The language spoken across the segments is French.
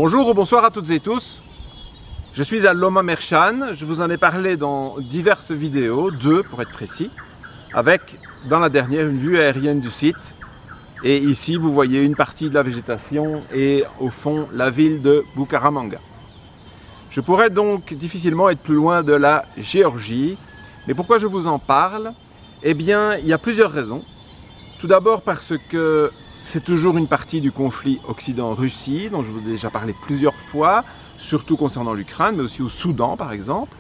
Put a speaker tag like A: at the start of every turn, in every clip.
A: Bonjour ou bonsoir à toutes et tous. Je suis à Loma Merchan. Je vous en ai parlé dans diverses vidéos, 2 pour être précis, avec dans la dernière une vue aérienne du site. Et ici vous voyez une partie de la végétation et au fond la ville de Bucaramanga. Je pourrais donc difficilement être plus loin de la Géorgie. Mais pourquoi je vous en parle? Eh bien, il y a plusieurs raisons. Tout d'abord parce que c'est toujours une partie du conflit Occident-Russie, dont je vous ai déjà parlé plusieurs fois, surtout concernant l'Ukraine, mais aussi au Soudan par exemple.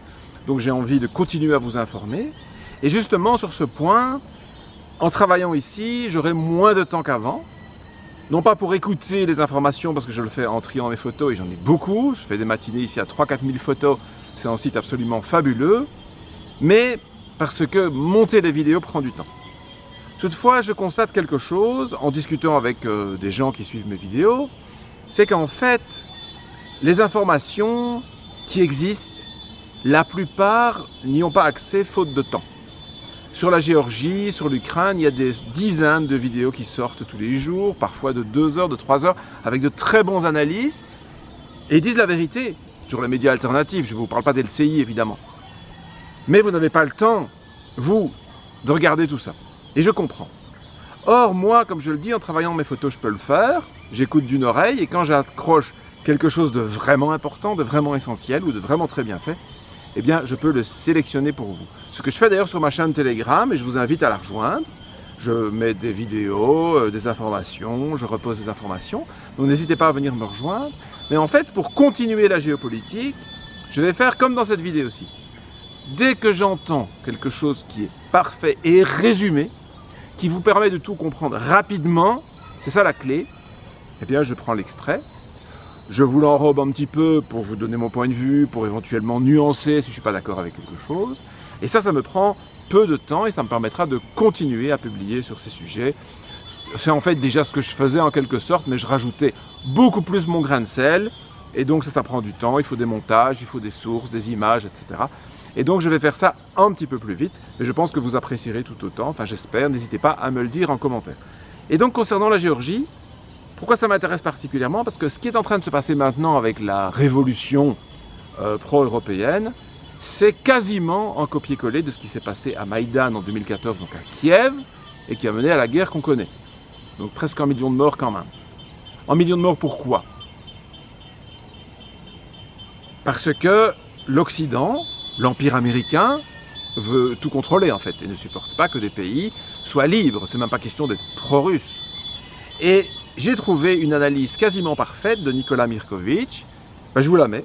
A: Donc j'ai envie de continuer à vous informer. Et justement sur ce point, en travaillant ici, j'aurai moins de temps qu'avant. Non pas pour écouter les informations, parce que je le fais en triant mes photos, et j'en ai beaucoup. Je fais des matinées ici à 3-4 000 photos, c'est un site absolument fabuleux. Mais parce que monter les vidéos prend du temps. Toutefois, je constate quelque chose en discutant avec des gens qui suivent mes vidéos, c'est qu'en fait, les informations qui existent, la plupart n'y ont pas accès faute de temps. Sur la Géorgie, sur l'Ukraine, il y a des dizaines de vidéos qui sortent tous les jours, parfois de 2 heures, de 3 heures, avec de très bons analystes, et ils disent la vérité sur les médias alternatifs. Je ne vous parle pas d'LCI évidemment. Mais vous n'avez pas le temps, vous, de regarder tout ça. Et je comprends. Or, moi, comme je le dis, en travaillant mes photos, je peux le faire. J'écoute d'une oreille et quand j'accroche quelque chose de vraiment important, de vraiment essentiel ou de vraiment très bien fait, eh bien, je peux le sélectionner pour vous. Ce que je fais d'ailleurs sur ma chaîne Telegram et je vous invite à la rejoindre. Je mets des vidéos, des informations, je repose des informations. Donc, n'hésitez pas à venir me rejoindre. Mais en fait, pour continuer la géopolitique, je vais faire comme dans cette vidéo-ci. Dès que j'entends quelque chose qui est parfait et résumé, qui vous permet de tout comprendre rapidement, c'est ça la clé, eh bien je prends l'extrait, je vous l'enrobe un petit peu pour vous donner mon point de vue, pour éventuellement nuancer si je ne suis pas d'accord avec quelque chose, et ça me prend peu de temps et ça me permettra de continuer à publier sur ces sujets. C'est en fait déjà ce que je faisais en quelque sorte, mais je rajoutais beaucoup plus mon grain de sel, et donc ça prend du temps, il faut des montages, il faut des sources, des images, etc. Et donc je vais faire ça un petit peu plus vite, mais je pense que vous apprécierez tout autant, enfin j'espère, n'hésitez pas à me le dire en commentaire. Et donc concernant la Géorgie, pourquoi ça m'intéresse particulièrement? Parce que ce qui est en train de se passer maintenant avec la révolution pro-européenne, c'est quasiment un copier-coller de ce qui s'est passé à Maïdan en 2014, donc à Kiev, et qui a mené à la guerre qu'on connaît. Donc presque 1 million de morts quand même. 1 million de morts pourquoi? Parce que l'Occident, l'Empire américain, veut tout contrôler en fait et ne supporte pas que des pays soient libres. C'est même pas question d'être pro-russe. Et j'ai trouvé une analyse quasiment parfaite de Nicolas Mirkovic. Ben, je vous la mets.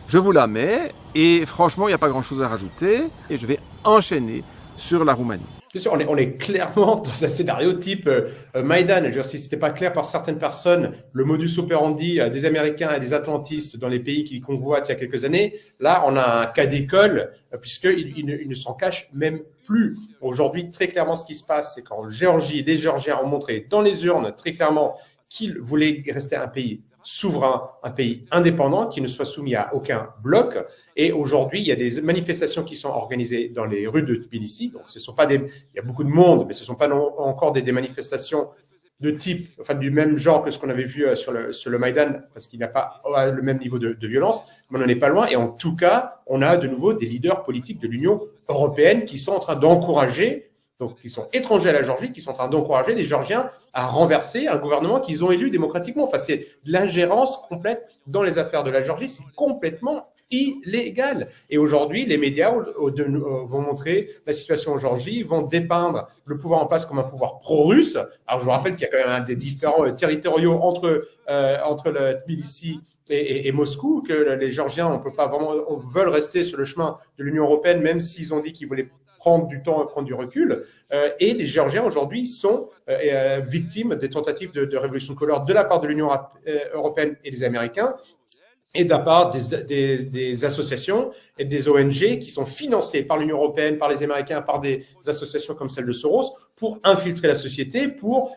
A: Je vous la mets et franchement, il n'y a pas grand-chose à rajouter. Et je vais enchaîner sur la Roumanie.
B: Bien sûr, on est clairement dans un scénario type Maïdan. Je veux dire, si ce n'était pas clair par certaines personnes, le modus operandi des Américains et des Atlantistes dans les pays qui convoitent il y a quelques années, là, on a un cas d'école, puisqu'ils ne s'en cachent même plus. Aujourd'hui, très clairement, ce qui se passe, c'est qu'en Géorgie, les Géorgiens ont montré dans les urnes très clairement qu'ils voulaient rester un pays souverain, un pays indépendant qui ne soit soumis à aucun bloc. Et aujourd'hui, il y a des manifestations qui sont organisées dans les rues de Tbilissi. Donc, ce sont pas des, il y a beaucoup de monde, mais ce ne sont pas encore des manifestations de type, enfin du même genre que ce qu'on avait vu sur le Maïdan, parce qu'il n'a pas le même niveau de violence, mais on n'en est pas loin. Et en tout cas, on a de nouveau des leaders politiques de l'Union européenne qui sont en train d'encourager, donc qui sont étrangers à la Géorgie, qui sont en train d'encourager les Géorgiens à renverser un gouvernement qu'ils ont élu démocratiquement. Enfin, c'est de l'ingérence complète dans les affaires de la Géorgie. C'est complètement illégal. Et aujourd'hui, les médias vont montrer la situation en Géorgie, vont dépeindre le pouvoir en place comme un pouvoir pro-russe. Alors, je vous rappelle qu'il y a quand même des différents territoriaux entre le Tbilissi et Moscou, que les Géorgiens, on peut pas vraiment, on veulent rester sur le chemin de l'Union européenne, même s'ils ont dit qu'ils voulaient prendre du temps et prendre du recul. Et les Géorgiens aujourd'hui sont victimes des tentatives de révolution de couleur de la part de l'Union européenne et des Américains, et de la part des associations et des ONG qui sont financées par l'Union européenne, par les Américains, par des associations comme celle de Soros, pour infiltrer la société, pour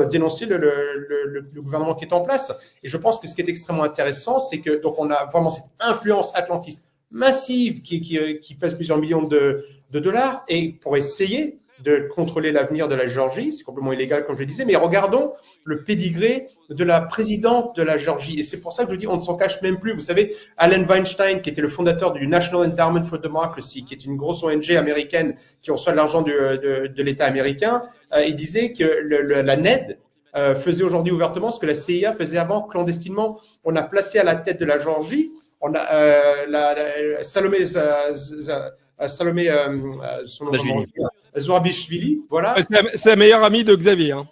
B: dénoncer le gouvernement qui est en place. Et je pense que ce qui est extrêmement intéressant, c'est que donc on a vraiment cette influence atlantiste massive qui pèse plusieurs millions de dollars, et pour essayer de contrôler l'avenir de la Géorgie. C'est complètement illégal, comme je le disais. Mais regardons le pédigré de la présidente de la Géorgie. Et c'est pour ça que je dis, on ne s'en cache même plus. Vous savez, Allen Weinstein, qui était le fondateur du National Endowment for Democracy, qui est une grosse ONG américaine qui reçoit de l'argent de l'État américain, il disait que la NED faisait aujourd'hui ouvertement ce que la CIA faisait avant clandestinement. On a placé à la tête de la Géorgie, on a Salomé, son nom, Zouarabishvili, voilà.
C: C'est la meilleure amie de Xavier. Hein.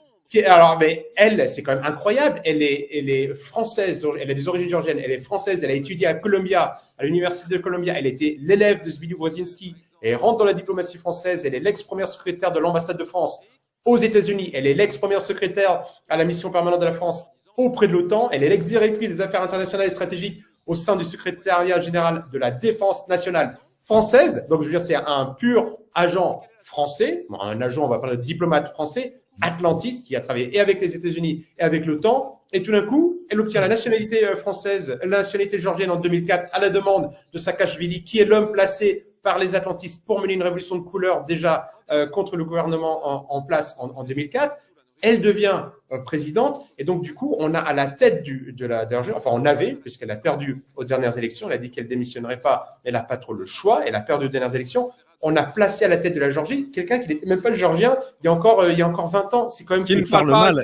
B: Alors, mais elle, c'est quand même incroyable. Elle est française, elle a des origines géorgiennes, elle est française, elle a étudié à Columbia, à l'université de Columbia. Elle était l'élève de Zbigniew Brzezinski. Elle rentre dans la diplomatie française. Elle est l'ex-première secrétaire de l'ambassade de France aux États-Unis. Elle est l'ex-première secrétaire à la mission permanente de la France auprès de l'OTAN. Elle est l'ex-directrice des affaires internationales et stratégiques au sein du secrétariat général de la défense nationale française. Donc, je veux dire, c'est un pur agent français, un agent, on va parler de diplomate français, atlantiste, qui a travaillé et avec les États-Unis et avec l'OTAN. Et tout d'un coup, elle obtient la nationalité française, la nationalité géorgienne en 2004 à la demande de Saakashvili, qui est l'homme placé par les atlantistes pour mener une révolution de couleur déjà contre le gouvernement en place en 2004. Elle devient présidente et donc du coup, on a à la tête de la Géorgie, enfin on avait, puisqu'elle a perdu aux dernières élections, elle a dit qu'elle démissionnerait pas, elle n'a pas trop le choix, elle a perdu aux dernières élections. On a placé à la tête de la Géorgie quelqu'un qui n'était même pas le géorgien il y a encore 20 ans. C'est quand même
C: qui parle mal.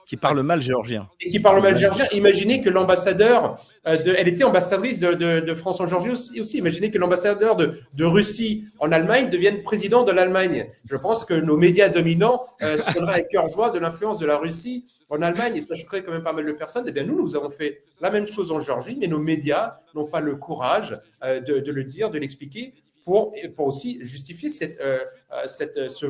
D: Qui parle mal géorgien.
B: Et qui parle mal géorgien. Imaginez que l'ambassadeur, elle était ambassadrice de France en Géorgie aussi. Imaginez que l'ambassadeur de Russie en Allemagne devienne président de l'Allemagne. Je pense que nos médias dominants se donneraient à cœur joie de l'influence de la Russie en Allemagne et ça choquerait quand même pas mal de personnes. Eh bien, nous avons fait la même chose en Géorgie, mais nos médias n'ont pas le courage de le dire, de l'expliquer pour aussi justifier ce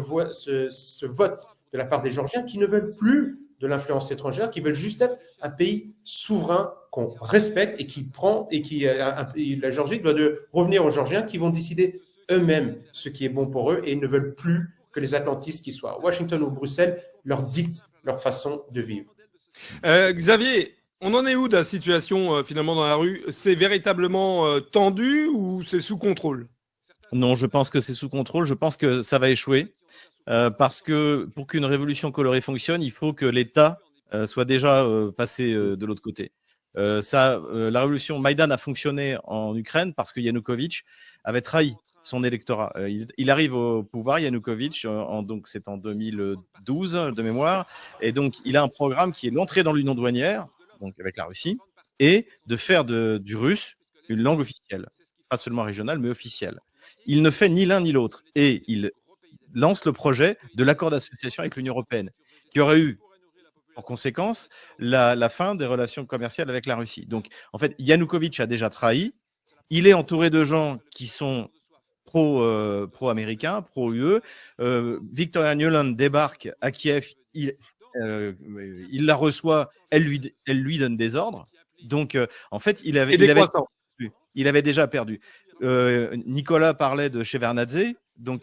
B: vote de la part des Géorgiens qui ne veulent plus de l'influence étrangère, qui veulent juste être un pays souverain qu'on respecte et la Géorgie doit revenir aux Géorgiens qui vont décider eux-mêmes ce qui est bon pour eux et ils ne veulent plus que les atlantistes, qu'ils soient à Washington ou Bruxelles, leur dictent leur façon de vivre.
C: Xavier, on en est où de la situation finalement dans la rue? C'est véritablement tendu ou c'est sous contrôle?
D: Non, je pense que c'est sous contrôle. Je pense que ça va échouer. Parce que pour qu'une révolution colorée fonctionne, il faut que l'État soit déjà passé de l'autre côté. La révolution Maïdan a fonctionné en Ukraine parce que Yanukovych avait trahi son électorat. Il arrive au pouvoir, Yanukovych, donc c'est en 2012 de mémoire, et donc il a un programme qui est l'entrée dans l'union douanière, donc avec la Russie, et de faire du russe une langue officielle, pas seulement régionale, mais officielle. Il ne fait ni l'un ni l'autre, et il lance le projet de l'accord d'association avec l'Union européenne, qui aurait eu en conséquence la fin des relations commerciales avec la Russie. Donc, en fait, Yanukovych a déjà trahi. Il est entouré de gens qui sont pro-américains, pro-UE. Victoria Nuland débarque à Kiev. Il la reçoit. Elle lui donne des ordres. Donc, en fait, il avait déjà perdu. Nicolas parlait de Shevardnadze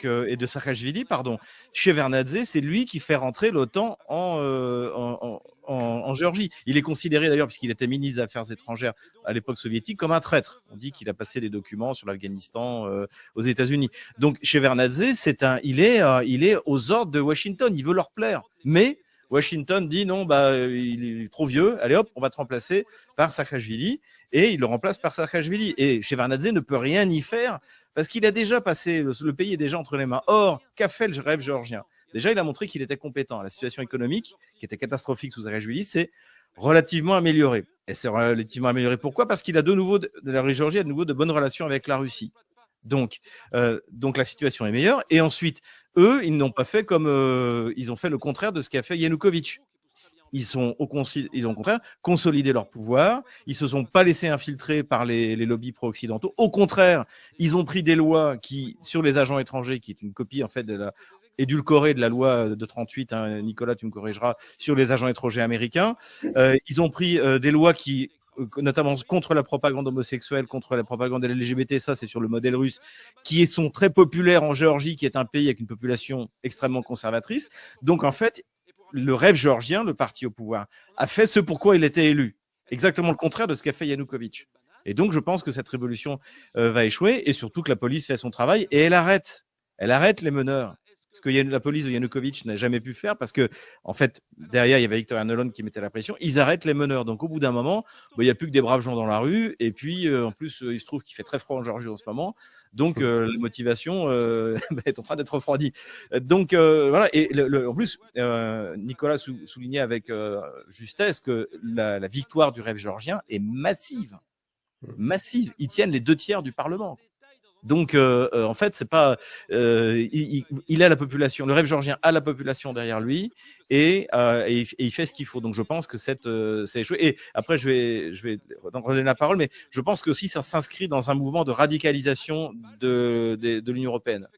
D: et de Saakashvili, pardon. Shevardnadze, c'est lui qui fait rentrer l'OTAN en Géorgie. Il est considéré d'ailleurs, puisqu'il était ministre des Affaires étrangères à l'époque soviétique, comme un traître. On dit qu'il a passé des documents sur l'Afghanistan aux États-Unis. Donc Shevardnadze, il est aux ordres de Washington. Il veut leur plaire, mais Washington dit non, il est trop vieux. Allez hop, on va te remplacer par Saakashvili. Et il le remplace par Saakashvili. Et Shevardnadze ne peut rien y faire parce qu'il a déjà passé, le pays est déjà entre les mains. Or, qu'a fait le rêve géorgien? Déjà, il a montré qu'il était compétent. La situation économique, qui était catastrophique sous Saakashvili, s'est relativement améliorée. Et c'est relativement améliorée. Pourquoi? Parce qu'il a la Géorgie a de nouveau de bonnes relations avec la Russie. Donc la situation est meilleure. Et ensuite, eux, ils n'ont pas fait ils ont fait le contraire de ce qu'a fait Yanukovych. Ils ont au contraire consolidé leur pouvoir. Ils se sont pas laissés infiltrer par les lobbies pro-occidentaux. Au contraire, ils ont pris des lois sur les agents étrangers, qui est une copie en fait édulcorée de la loi de 38. Hein, Nicolas, tu me corrigeras, sur les agents étrangers américains. Ils ont pris des lois qui notamment contre la propagande homosexuelle, contre la propagande LGBT, ça c'est sur le modèle russe, qui sont très populaires en Géorgie, qui est un pays avec une population extrêmement conservatrice. Donc en fait, le rêve géorgien, le parti au pouvoir, a fait ce pourquoi il était élu. Exactement le contraire de ce qu'a fait Yanukovych. Et donc je pense que cette révolution va échouer, et surtout que la police fait son travail, et elle arrête elle arrête les meneurs. Ce que la police de Yanukovych n'a jamais pu faire, parce que, en fait, derrière, il y avait Victoria Nuland qui mettait la pression. Ils arrêtent les meneurs. Donc, au bout d'un moment, il n'y a plus que des braves gens dans la rue. Et puis, en plus, il se trouve qu'il fait très froid en Géorgie en ce moment. Donc, la motivation est en train d'être refroidie. Donc, voilà. Et en plus, Nicolas soulignait avec justesse que la victoire du rêve géorgien est massive. Massive. Ils tiennent les 2/3 du Parlement. Donc, en fait, c'est pas, il a la population, le rêve géorgien a la population derrière lui et il fait ce qu'il faut. Donc, je pense que c'est échoué. Et après, je vais redonner la parole, mais je pense que aussi ça s'inscrit dans un mouvement de radicalisation de l'Union européenne.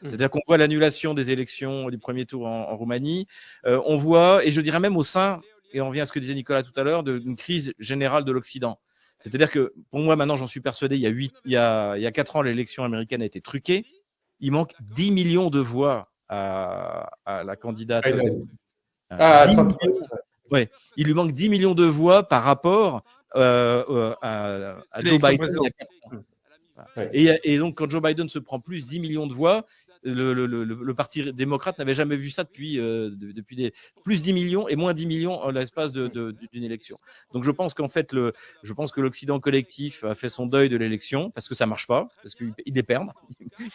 D: C'est-à-dire qu'on voit l'annulation des élections du premier tour en Roumanie. On voit, et je dirais même au sein, et on revient à ce que disait Nicolas tout à l'heure, d'une crise générale de l'Occident. C'est-à-dire que, pour moi, maintenant, j'en suis persuadé, il y a 4 ans, l'élection américaine a été truquée. Il manque 10 millions de voix à la candidate. Ouais, il lui manque 10 millions de voix par rapport à Joe Biden. Et donc, quand Joe Biden se prend plus 10 millions de voix, le Parti démocrate n'avait jamais vu ça depuis plus 10 millions et moins 10 millions en l'espace d'une élection. Donc je pense qu'en fait, je pense que l'Occident collectif a fait son deuil de l'élection parce que ça marche pas, parce qu'ils les perdent,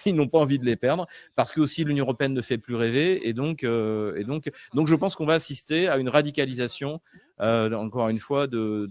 D: ils n'ont pas envie de les perdre, parce que aussi l'Union européenne ne fait plus rêver, et donc je pense qu'on va assister à une radicalisation, encore une fois, de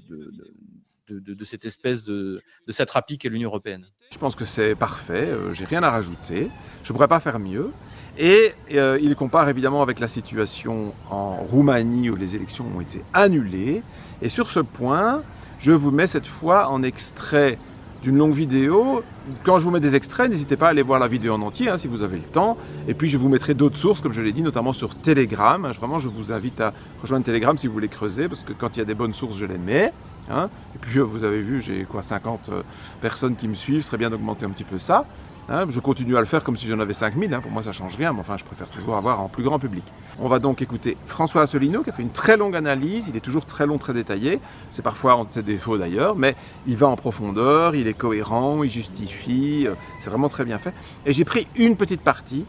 D: cette espèce de satrapie qu'est l'Union européenne.
A: Je pense que c'est parfait, j'ai rien à rajouter, je ne pourrais pas faire mieux. Et il compare évidemment avec la situation en Roumanie où les élections ont été annulées. Et sur ce point, je vous mets cette fois en extrait d'une longue vidéo. Quand je vous mets des extraits, n'hésitez pas à aller voir la vidéo en entier si vous avez le temps. Et puis je vous mettrai d'autres sources, comme je l'ai dit, notamment sur Telegram. Vraiment, je vous invite à rejoindre Telegram si vous voulez creuser, parce que quand il y a des bonnes sources, je les mets. Et puis vous avez vu, j'ai 50 personnes qui me suivent, ce serait bien d'augmenter un petit peu ça. Je continue à le faire comme si j'en avais 5000, pour moi ça change rien, mais enfin je préfère toujours avoir en plus grand public. On va donc écouter François Asselineau qui a fait une très longue analyse, il est toujours très long, très détaillé, c'est parfois un de ses défauts d'ailleurs, mais il va en profondeur, il est cohérent, il justifie, c'est vraiment très bien fait. Et j'ai pris une petite partie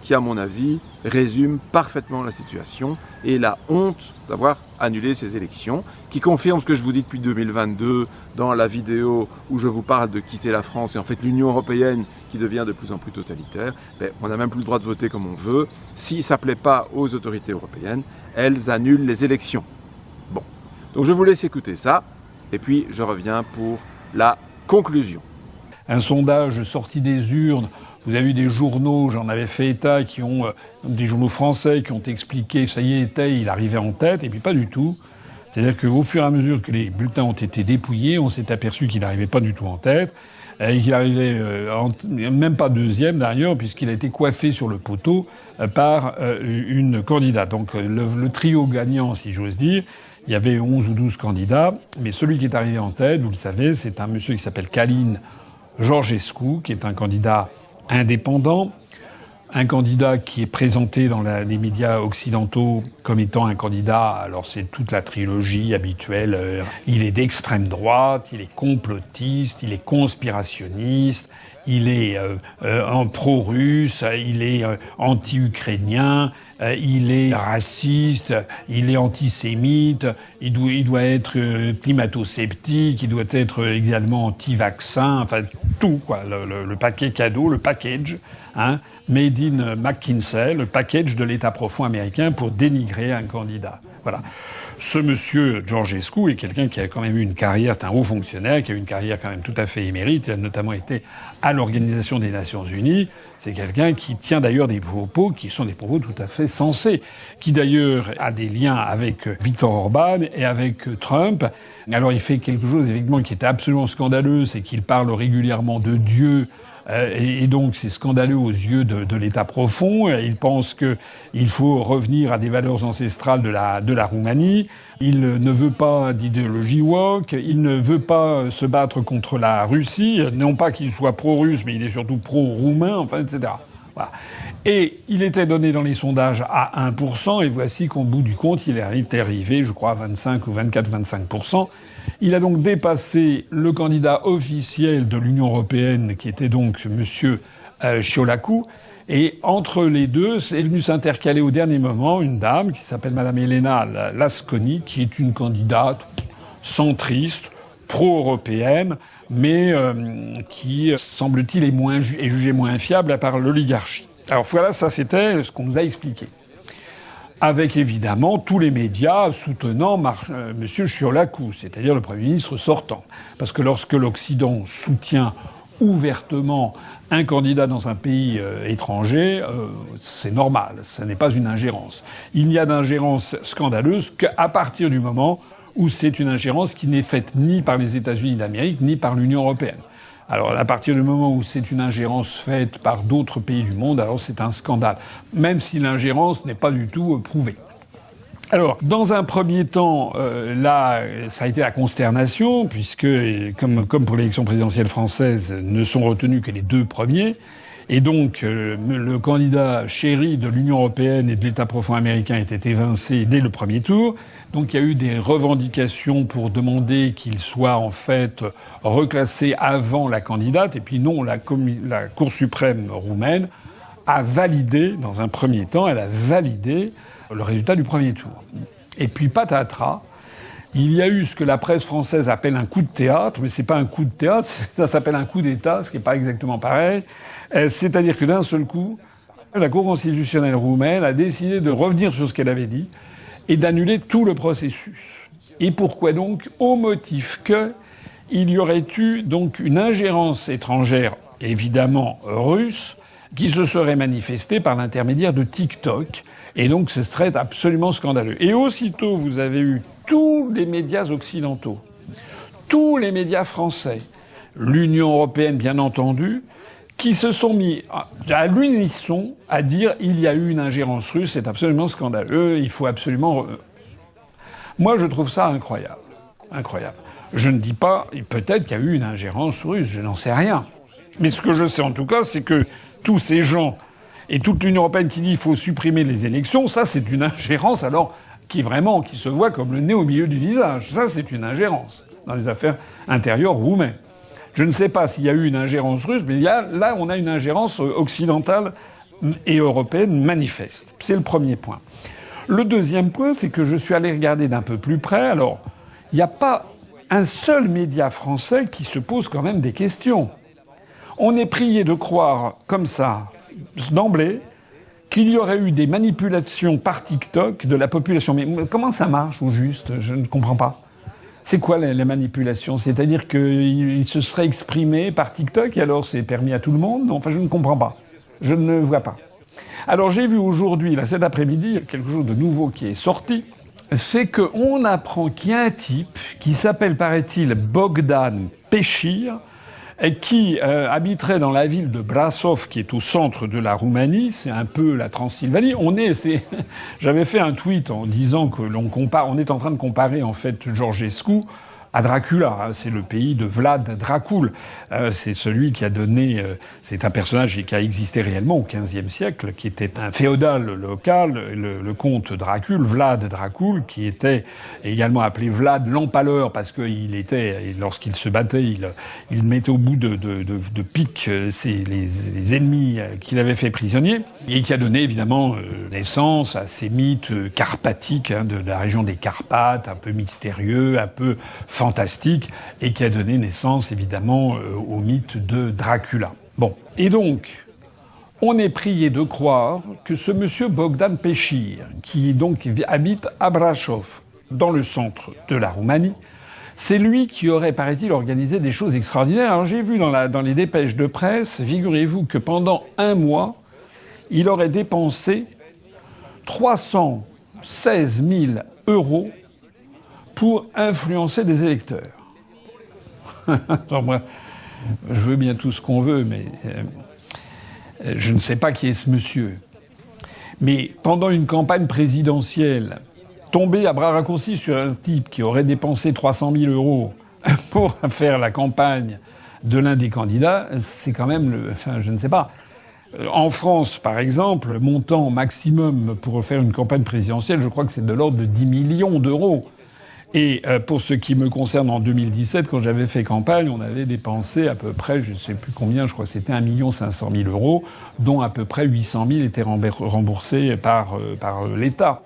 A: qui, à mon avis, résume parfaitement la situation et la honte d'avoir annulé ces élections, qui confirme ce que je vous dis depuis 2022 dans la vidéo où je vous parle de quitter la France et en fait l'Union européenne qui devient de plus en plus totalitaire. On n'a même plus le droit de voter comme on veut. Si ça ne plaît pas aux autorités européennes, elles annulent les élections. Bon, donc je vous laisse écouter ça et puis je reviens pour la conclusion.
E: Un sondage sorti des urnes. Vous avez eu des journaux, j'en avais fait état, des journaux français qui ont expliqué, ça y est, il arrivait en tête, et puis pas du tout. C'est-à-dire qu'au fur et à mesure que les bulletins ont été dépouillés, on s'est aperçu qu'il n'arrivait pas du tout en tête, et qu'il arrivait même pas deuxième d'ailleurs, puisqu'il a été coiffé sur le poteau par une candidate. Donc le trio gagnant, si j'ose dire, il y avait 11 ou 12 candidats, mais celui qui est arrivé en tête, vous le savez, c'est un monsieur qui s'appelle Călin Georgescu, qui est un candidat indépendant, un candidat qui est présenté dans les médias occidentaux comme étant un candidat, alors c'est toute la trilogie habituelle, il est d'extrême droite, il est complotiste, il est conspirationniste, il est pro-russe, il est anti-ukrainien, il est raciste, il est antisémite, il doit être climato-sceptique, il doit être également anti-vaccin, enfin tout quoi, le paquet cadeau, le package, made in McKinsey, le package de l'État profond américain pour dénigrer un candidat. Voilà. Ce monsieur Georgescu est quelqu'un qui a quand même eu une carrière, c'est un haut fonctionnaire, qui a eu une carrière quand même tout à fait émérite. Il a notamment été à l'Organisation des Nations Unies. C'est quelqu'un qui tient d'ailleurs des propos qui sont des propos tout à fait sensés, qui d'ailleurs a des liens avec Viktor Orban et avec Trump. Alors il fait quelque chose effectivement qui est absolument scandaleux, c'est qu'il parle régulièrement de Dieu. Et donc c'est scandaleux aux yeux de l'État profond. Il pense qu'il faut revenir à des valeurs ancestrales de la Roumanie. Il ne veut pas d'idéologie woke. Il ne veut pas se battre contre la Russie. Non pas qu'il soit pro-russe, mais il est surtout pro-roumain, enfin, etc. Voilà. Et il était donné dans les sondages à 1%, et voici qu'au bout du compte, il est arrivé, je crois, à 25 ou 24-25%. Il a donc dépassé le candidat officiel de l'Union européenne, qui était donc monsieur Ciolacu. Et entre les deux, c'est venu s'intercaler au dernier moment une dame qui s'appelle Madame Elena Lasconi, qui est une candidate centriste, pro-européenne, mais qui, semble-t-il, est jugée moins fiable par l'oligarchie. Alors voilà, ça c'était ce qu'on nous a expliqué. Avec évidemment tous les médias soutenant Monsieur Chiolakou, c'est-à-dire le Premier ministre sortant. Parce que lorsque l'Occident soutient ouvertement un candidat dans un pays étranger, c'est normal, ce n'est pas une ingérence. Il n'y a d'ingérence scandaleuse qu'à partir du moment où c'est une ingérence qui n'est faite ni par les États-Unis d'Amérique, ni par l'Union européenne. Alors, à partir du moment où c'est une ingérence faite par d'autres pays du monde, alors c'est un scandale. Même si l'ingérence n'est pas du tout prouvée. Alors, dans un premier temps, là, ça a été la consternation, puisque, comme pour l'élection présidentielle française, ne sont retenus que les deux premiers. Et donc, le candidat chéri de l'Union européenne et de l'État profond américain était évincé dès le premier tour. Donc, il y a eu des revendications pour demander qu'il soit, en fait, reclassé avant la candidate. Et puis non, la Cour suprême roumaine a validé, dans un premier temps, elle a validé le résultat du premier tour. Et puis, patatras, il y a eu ce que la presse française appelle un coup de théâtre, mais c'est pas un coup de théâtre, ça s'appelle un coup d'État, ce qui n'est pas exactement pareil. C'est-à-dire que d'un seul coup, la Cour constitutionnelle roumaine a décidé de revenir sur ce qu'elle avait dit et d'annuler tout le processus. Et pourquoi donc? Au motif qu'il y aurait eu donc une ingérence étrangère, évidemment russe, qui se serait manifestée par l'intermédiaire de TikTok. Et donc ce serait absolument scandaleux. Et aussitôt, vous avez eu tous les médias occidentaux, tous les médias français, l'Union européenne bien entendu, qui se sont mis à l'unisson à dire il y a eu une ingérence russe, c'est absolument scandaleux, il faut absolument... Moi, je trouve ça incroyable. Incroyable. Je ne dis pas, peut-être qu'il y a eu une ingérence russe, je n'en sais rien. Mais ce que je sais en tout cas, c'est que tous ces gens et toute l'Union européenne qui dit il faut supprimer les élections, ça c'est une ingérence alors qui se voit comme le nez au milieu du visage. Ça c'est une ingérence dans les affaires intérieures roumaines. Je ne sais pas s'il y a eu une ingérence russe, mais là, on a une ingérence occidentale et européenne manifeste. C'est le premier point. Le deuxième point, c'est que je suis allé regarder d'un peu plus près. Alors, il n'y a pas un seul média français qui se pose quand même des questions. On est prié de croire, comme ça, d'emblée, qu'il y aurait eu des manipulations par TikTok de la population. Mais comment ça marche, au juste? Je ne comprends pas. C'est quoi les manipulations? C'est-à-dire qu'il se serait exprimé par TikTok et alors c'est permis à tout le monde? Enfin, je ne comprends pas. Je ne vois pas. Alors j'ai vu aujourd'hui, là, cet après-midi, il y a quelque chose de nouveau qui est sorti. C'est qu'on apprend qu'il y a un type qui s'appelle, paraît-il, Bogdan Pechir, qui habiterait dans la ville de Brasov, qui est au centre de la Roumanie, c'est un peu la Transylvanie. J'avais fait un tweet en disant que on est en train de comparer en fait Georgescu à Dracula. Hein, c'est le pays de Vlad Dracul. C'est celui qui a donné. C'est un personnage qui a existé réellement au XVe siècle, qui était un féodal local, le comte Dracul, Vlad Dracul, qui était également appelé Vlad l'Empaleur parce qu'il était, lorsqu'il se battait, il mettait au bout de piques les ennemis qu'il avait fait prisonniers, et qui a donné évidemment naissance à ces mythes carpathiques de la région des Carpates, un peu mystérieux, un peu fantastique, et qui a donné naissance évidemment au mythe de Dracula. Bon. Et donc, on est prié de croire que ce monsieur Bogdan Pechir, qui donc habite à Brasov, dans le centre de la Roumanie, c'est lui qui aurait, paraît-il, organisé des choses extraordinaires. Alors j'ai vu dans les dépêches de presse, figurez-vous que pendant un mois, il aurait dépensé 316 000 € pour influencer des électeurs. Alors moi, je veux bien tout ce qu'on veut, mais je ne sais pas qui est ce monsieur. Mais pendant une campagne présidentielle, tomber à bras raccourcis sur un type qui aurait dépensé 300 000 € pour faire la campagne de l'un des candidats, c'est quand même je ne sais pas. En France, par exemple, le montant maximum pour faire une campagne présidentielle, je crois que c'est de l'ordre de 10 millions d'euros. Et pour ce qui me concerne, en 2017, quand j'avais fait campagne, on avait dépensé à peu près, je ne sais plus combien, je crois que c'était 1 500 000 euros, dont à peu près 800 000 étaient remboursés par l'État.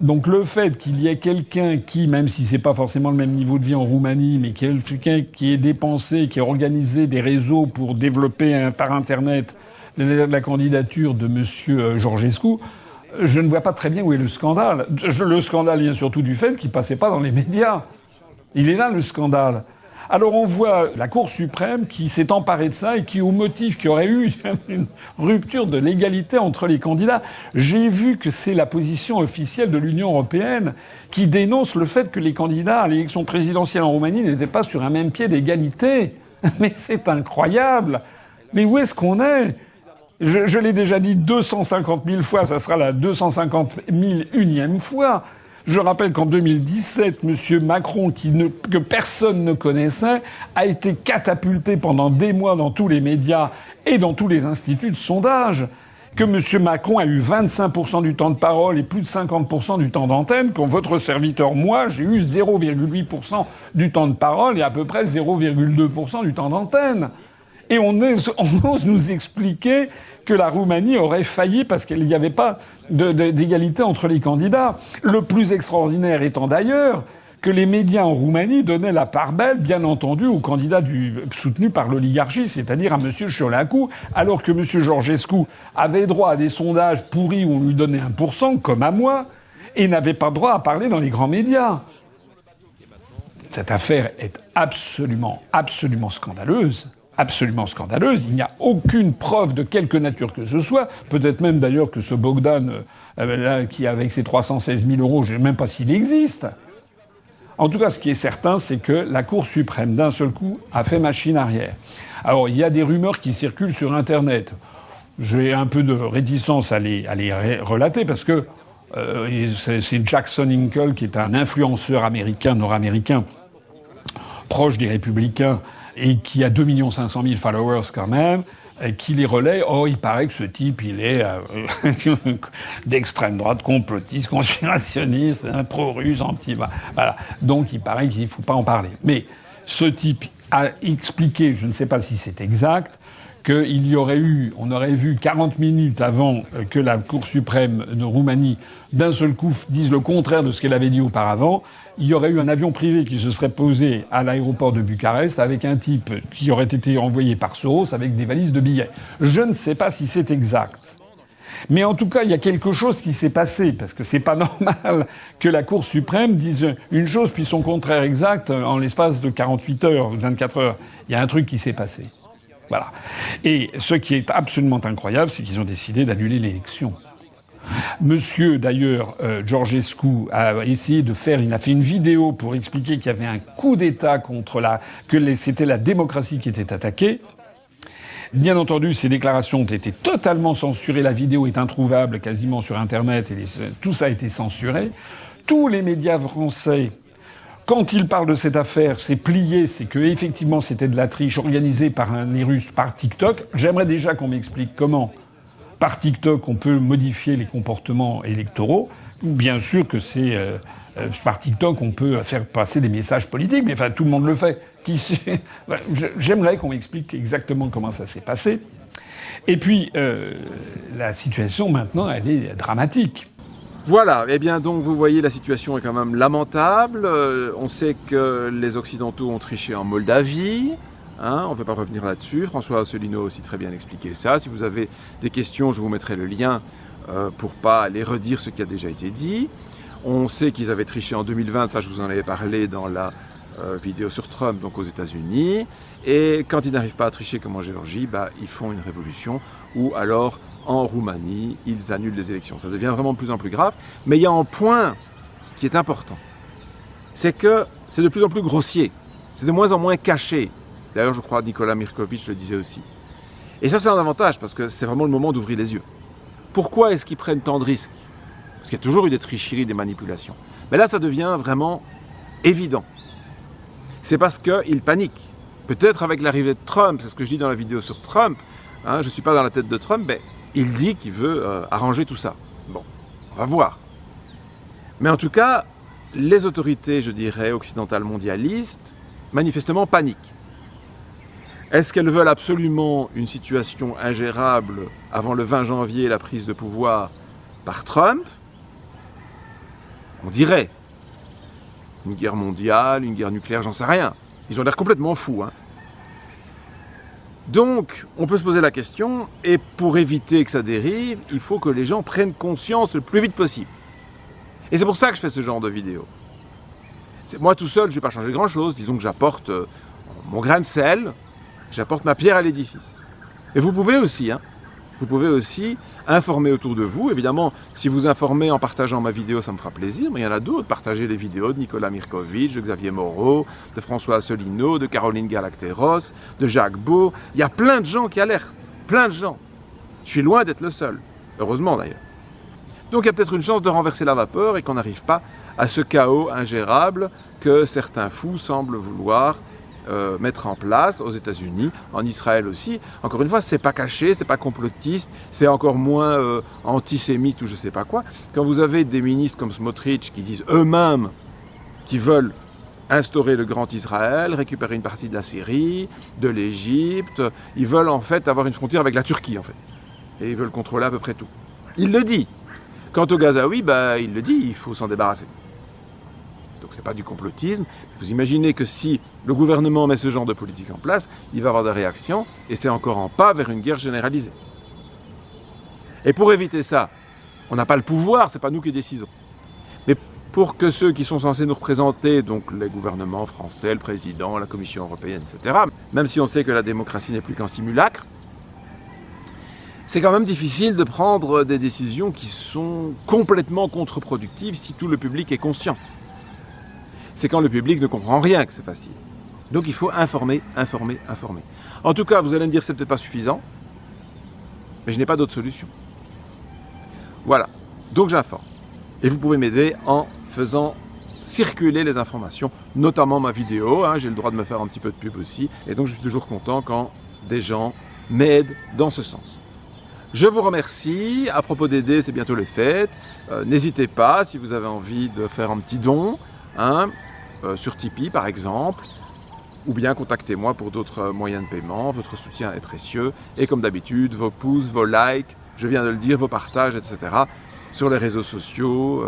E: Donc le fait qu'il y ait quelqu'un qui, même si c'est pas forcément le même niveau de vie en Roumanie, mais quelqu'un qui ait dépensé, qui ait organisé des réseaux pour développer par Internet la candidature de Monsieur Georgescu, je ne vois pas très bien où est le scandale. Le scandale vient surtout du fait qu'il passait pas dans les médias. Il est là, le scandale. Alors on voit la Cour suprême qui s'est emparée de ça et qui, au motif qu'il y aurait eu une rupture de l'égalité entre les candidats, j'ai vu que c'est la position officielle de l'Union européenne qui dénonce le fait que les candidats à l'élection présidentielle en Roumanie n'étaient pas sur un même pied d'égalité. Mais c'est incroyable. Mais où est-ce qu'on est ? Je l'ai déjà dit 250 000 fois, ça sera la 250 001e fois. Je rappelle qu'en 2017, M. Macron, que personne ne connaissait, a été catapulté pendant des mois dans tous les médias et dans tous les instituts de sondage. Que M. Macron a eu 25% du temps de parole et plus de 50% du temps d'antenne, quand votre serviteur, moi, j'ai eu 0,8% du temps de parole et à peu près 0,2% du temps d'antenne. Et on ose nous expliquer que la Roumanie aurait failli parce qu'il n'y avait pas d'égalité entre les candidats. Le plus extraordinaire étant d'ailleurs que les médias en Roumanie donnaient la part belle, bien entendu, aux candidats soutenus par l'oligarchie, c'est-à-dire à M. Ciolacu, alors que M. Georgescu avait droit à des sondages pourris où on lui donnait 1%, comme à moi, et n'avait pas droit à parler dans les grands médias. Cette affaire est absolument scandaleuse. Absolument scandaleuse. Il n'y a aucune preuve de quelque nature que ce soit. Peut-être même d'ailleurs que ce Bogdan, là, qui avec ses 316 000 euros, je ne sais même pas s'il existe. En tout cas, ce qui est certain, c'est que la Cour suprême, d'un seul coup, a fait machine arrière. Alors, il y a des rumeurs qui circulent sur Internet. J'ai un peu de réticence à les relater parce que c'est Jackson Hinkle, qui est un influenceur nord-américain, proche des Républicains, et qui a 2 500 000 followers quand même, qui les relaie. Oh, il paraît que ce type, il est d'extrême droite, complotiste, conspirationniste, pro-russe, voilà. Donc il paraît qu'il ne faut pas en parler. Mais ce type a expliqué, je ne sais pas si c'est exact, on aurait vu 40 minutes avant que la Cour suprême de Roumanie, d'un seul coup, dise le contraire de ce qu'elle avait dit auparavant. Il y aurait eu un avion privé qui se serait posé à l'aéroport de Bucarest avec un type qui aurait été envoyé par Soros avec des valises de billets. Je ne sais pas si c'est exact. Mais en tout cas, il y a quelque chose qui s'est passé, parce que c'est pas normal que la Cour suprême dise une chose puis son contraire exact en l'espace de 48 heures, 24 heures. Il y a un truc qui s'est passé. Voilà. Et ce qui est absolument incroyable, c'est qu'ils ont décidé d'annuler l'élection. Monsieur, d'ailleurs, Georgescu a essayé il a fait une vidéo pour expliquer qu'il y avait un coup d'État c'était la démocratie qui était attaquée. Bien entendu, ces déclarations ont été totalement censurées. La vidéo est introuvable quasiment sur Internet et tout ça a été censuré. Tous les médias français, quand ils parlent de cette affaire, c'est plié, c'est que effectivement c'était de la triche organisée par les Russes, par TikTok. J'aimerais déjà qu'on m'explique comment, par TikTok, on peut modifier les comportements électoraux. Bien sûr que c'est par TikTok, on peut faire passer des messages politiques, mais enfin tout le monde le fait. J'aimerais qu'on m'explique exactement comment ça s'est passé. Et puis la situation maintenant, elle est dramatique.
A: Voilà, eh bien donc vous voyez la situation est quand même lamentable. On sait que les Occidentaux ont triché en Moldavie. On ne veut pas revenir là-dessus. François Asselineau a aussi très bien expliqué ça. Si vous avez des questions, je vous mettrai le lien pour pas aller redire ce qui a déjà été dit. On sait qu'ils avaient triché en 2020, ça je vous en avais parlé dans la vidéo sur Trump, donc aux États-Unis. Et quand ils n'arrivent pas à tricher comme en Géorgie, ils font une révolution ou alors en Roumanie, ils annulent les élections. Ça devient vraiment de plus en plus grave. Mais il y a un point qui est important. C'est que c'est de plus en plus grossier. C'est de moins en moins caché. D'ailleurs, je crois que Nicolas Mirkovic le disait aussi. Et ça, c'est un avantage, parce que c'est vraiment le moment d'ouvrir les yeux. Pourquoi est-ce qu'ils prennent tant de risques? Parce qu'il y a toujours eu des tricheries, des manipulations. Mais là, ça devient vraiment évident. C'est parce qu'ils paniquent. Peut-être avec l'arrivée de Trump, c'est ce que je dis dans la vidéo sur Trump, je ne suis pas dans la tête de Trump, mais il dit qu'il veut arranger tout ça. Bon, on va voir. Mais en tout cas, les autorités, je dirais, occidentales mondialistes, manifestement paniquent. Est-ce qu'elles veulent absolument une situation ingérable avant le 20 janvier, la prise de pouvoir par Trump? On dirait. Une guerre mondiale, une guerre nucléaire, j'en sais rien. Ils ont l'air complètement fous, hein. Donc, on peut se poser la question, et pour éviter que ça dérive, il faut que les gens prennent conscience le plus vite possible. Et c'est pour ça que je fais ce genre de vidéo. Moi tout seul, je ne vais pas changer grand-chose. Disons que j'apporte mon grain de sel, j'apporte ma pierre à l'édifice. Et vous pouvez aussi, hein. Vous pouvez aussi informer autour de vous. Évidemment, si vous informez en partageant ma vidéo, ça me fera plaisir, mais il y en a d'autres. Partagez les vidéos de Nicolas Mirkovitch, de Xavier Moreau, de François Asselineau, de Caroline Galacteros, de Jacques Beau. Il y a plein de gens qui alertent, plein de gens. Je suis loin d'être le seul, heureusement d'ailleurs. Donc il y a peut-être une chance de renverser la vapeur et qu'on n'arrive pas à ce chaos ingérable que certains fous semblent vouloir mettre en place aux États-Unis, en Israël aussi. Encore une fois, c'est pas caché, c'est pas complotiste, c'est encore moins antisémite ou je sais pas quoi. Quand vous avez des ministres comme Smotrich qui disent eux-mêmes qu'ils veulent instaurer le grand Israël, récupérer une partie de la Syrie, de l'Égypte, ils veulent en fait avoir une frontière avec la Turquie en fait. Et ils veulent contrôler à peu près tout. Il le dit. Quant au Gazaoui, il le dit, il faut s'en débarrasser. Donc c'est pas du complotisme. Vous imaginez que si le gouvernement met ce genre de politique en place, il va y avoir des réactions, et c'est encore un pas vers une guerre généralisée. Et pour éviter ça, on n'a pas le pouvoir, c'est pas nous qui décidons. Mais pour que ceux qui sont censés nous représenter, donc les gouvernements français, le président, la Commission européenne, etc., même si on sait que la démocratie n'est plus qu'un simulacre, c'est quand même difficile de prendre des décisions qui sont complètement contre-productives si tout le public est conscient. C'est quand le public ne comprend rien que c'est facile. Donc il faut informer, informer, informer. En tout cas, vous allez me dire que c'est peut-être pas suffisant, mais je n'ai pas d'autre solution. Voilà, donc j'informe. Et vous pouvez m'aider en faisant circuler les informations, notamment ma vidéo, hein, j'ai le droit de me faire un petit peu de pub aussi, et donc je suis toujours content quand des gens m'aident dans ce sens. Je vous remercie. À propos d'aider, c'est bientôt les fêtes. N'hésitez pas, si vous avez envie de faire un petit don, hein, sur Tipeee par exemple, ou bien contactez-moi pour d'autres moyens de paiement. Votre soutien est précieux. Et comme d'habitude, vos pouces, vos likes, je viens de le dire, vos partages, etc. sur les réseaux sociaux.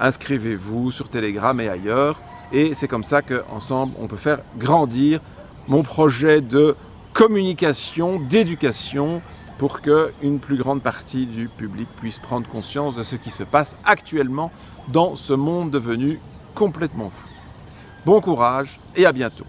A: Inscrivez-vous sur Telegram et ailleurs. Et c'est comme ça qu'ensemble, on peut faire grandir mon projet de communication, d'éducation, pour qu'une plus grande partie du public puisse prendre conscience de ce qui se passe actuellement dans ce monde devenu complètement fou. Bon courage et à bientôt.